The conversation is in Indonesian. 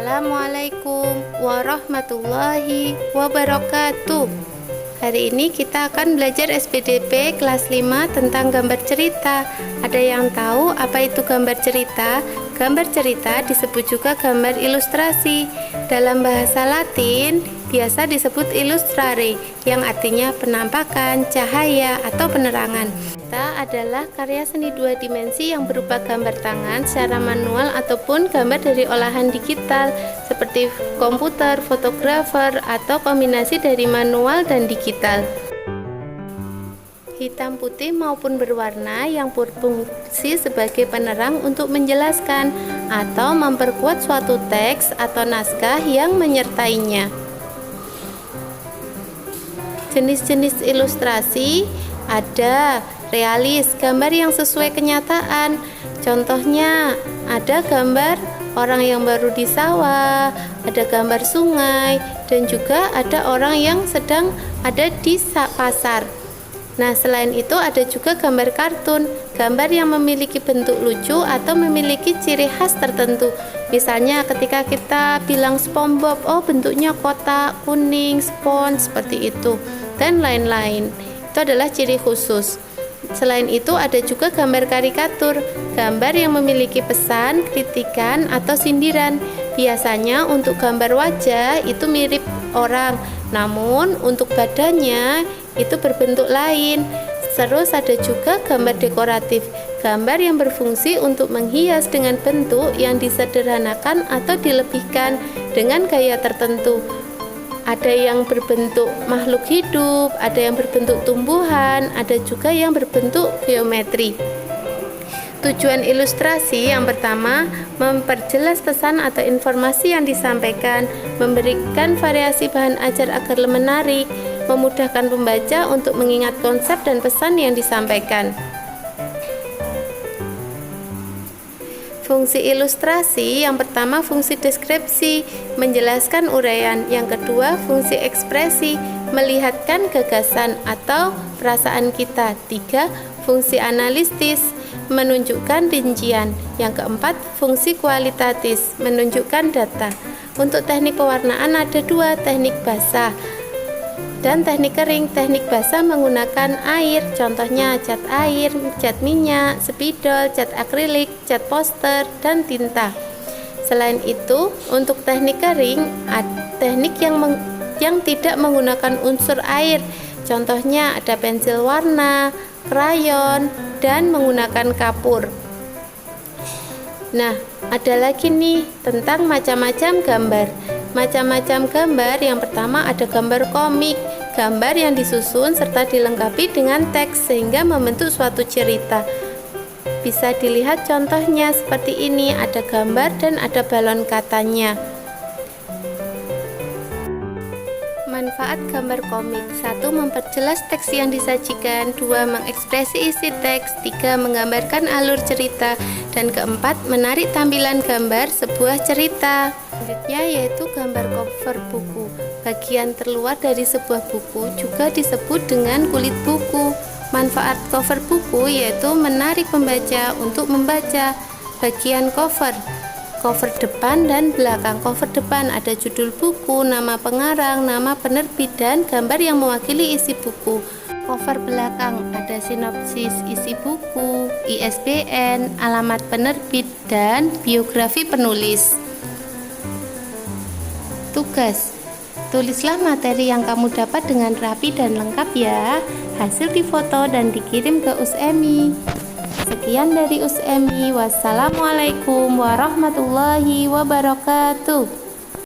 Assalamualaikum warahmatullahi wabarakatuh. Hari ini kita akan belajar SPDP kelas 5 tentang gambar cerita. Ada yang tahu apa itu gambar cerita? Gambar cerita disebut juga gambar ilustrasi. Dalam bahasa Latin biasa disebut illustrare, yang artinya penampakan, cahaya, atau penerangan. Cerita adalah karya seni dua dimensi yang berupa gambar tangan secara manual ataupun gambar dari olahan digital seperti komputer, fotografer, atau kombinasi dari manual dan digital. Hitam putih maupun berwarna yang berfungsi sebagai penerang untuk menjelaskan atau memperkuat suatu teks atau naskah yang menyertainya. Jenis-jenis ilustrasi ada realis, gambar yang sesuai kenyataan. Contohnya ada gambar orang yang baru di sawah, ada gambar sungai, dan juga ada orang yang sedang ada di pasar. Nah, selain itu ada juga gambar kartun, gambar yang memiliki bentuk lucu atau memiliki ciri khas tertentu. Misalnya ketika kita bilang SpongeBob, oh bentuknya kotak, kuning, spons, seperti itu, dan lain-lain. Itu adalah ciri khusus. Selain itu ada juga gambar karikatur, gambar yang memiliki pesan, kritikan, atau sindiran. Biasanya untuk gambar wajah itu mirip orang, namun untuk badannya itu berbentuk lain. Terus ada juga gambar dekoratif, gambar yang berfungsi untuk menghias dengan bentuk yang disederhanakan atau dilebihkan dengan gaya tertentu. Ada yang berbentuk makhluk hidup, ada yang berbentuk tumbuhan, ada juga yang berbentuk geometri. Tujuan ilustrasi yang pertama, memperjelas pesan atau informasi yang disampaikan, memberikan variasi bahan ajar agar menarik, memudahkan pembaca untuk mengingat konsep dan pesan yang disampaikan. Fungsi ilustrasi yang pertama fungsi deskripsi, menjelaskan uraian. Yang kedua fungsi ekspresi, melihatkan gagasan atau perasaan kita. Tiga, fungsi analitis, menunjukkan rincian. Yang keempat fungsi kualitatif, menunjukkan data. Untuk teknik pewarnaan ada dua, teknik basah dan teknik kering. Teknik basah menggunakan air, contohnya cat air, cat minyak, spidol, cat akrilik, cat poster, dan tinta. Selain itu, untuk teknik kering, teknik yang tidak menggunakan unsur air, contohnya ada pensil warna, krayon, dan menggunakan kapur. Nah, ada lagi nih tentang macam-macam gambar. Macam-macam gambar, yang pertama ada gambar komik, gambar yang disusun serta dilengkapi dengan teks sehingga membentuk suatu cerita. Bisa dilihat contohnya seperti ini, ada gambar dan ada balon katanya. Manfaat gambar komik: 1. Memperjelas teks yang disajikan. 2. Mengekspresi isi teks. 3. Menggambarkan alur cerita. Dan keempat, menarik tampilan gambar sebuah cerita. Selanjutnya yaitu gambar cover buku. Bagian terluar dari sebuah buku juga disebut dengan kulit buku. Manfaat cover buku yaitu menarik pembaca untuk membaca. Bagian cover depan dan belakang. Cover depan ada judul buku, nama pengarang, nama penerbit, dan gambar yang mewakili isi buku. Cover belakang ada sinopsis isi buku, ISBN, alamat penerbit, dan biografi penulis. Tugas: tulislah materi yang kamu dapat dengan rapi dan lengkap ya. Hasil difoto dan dikirim ke USEMI. Sekian dari USEMI. Wassalamualaikum warahmatullahi wabarakatuh.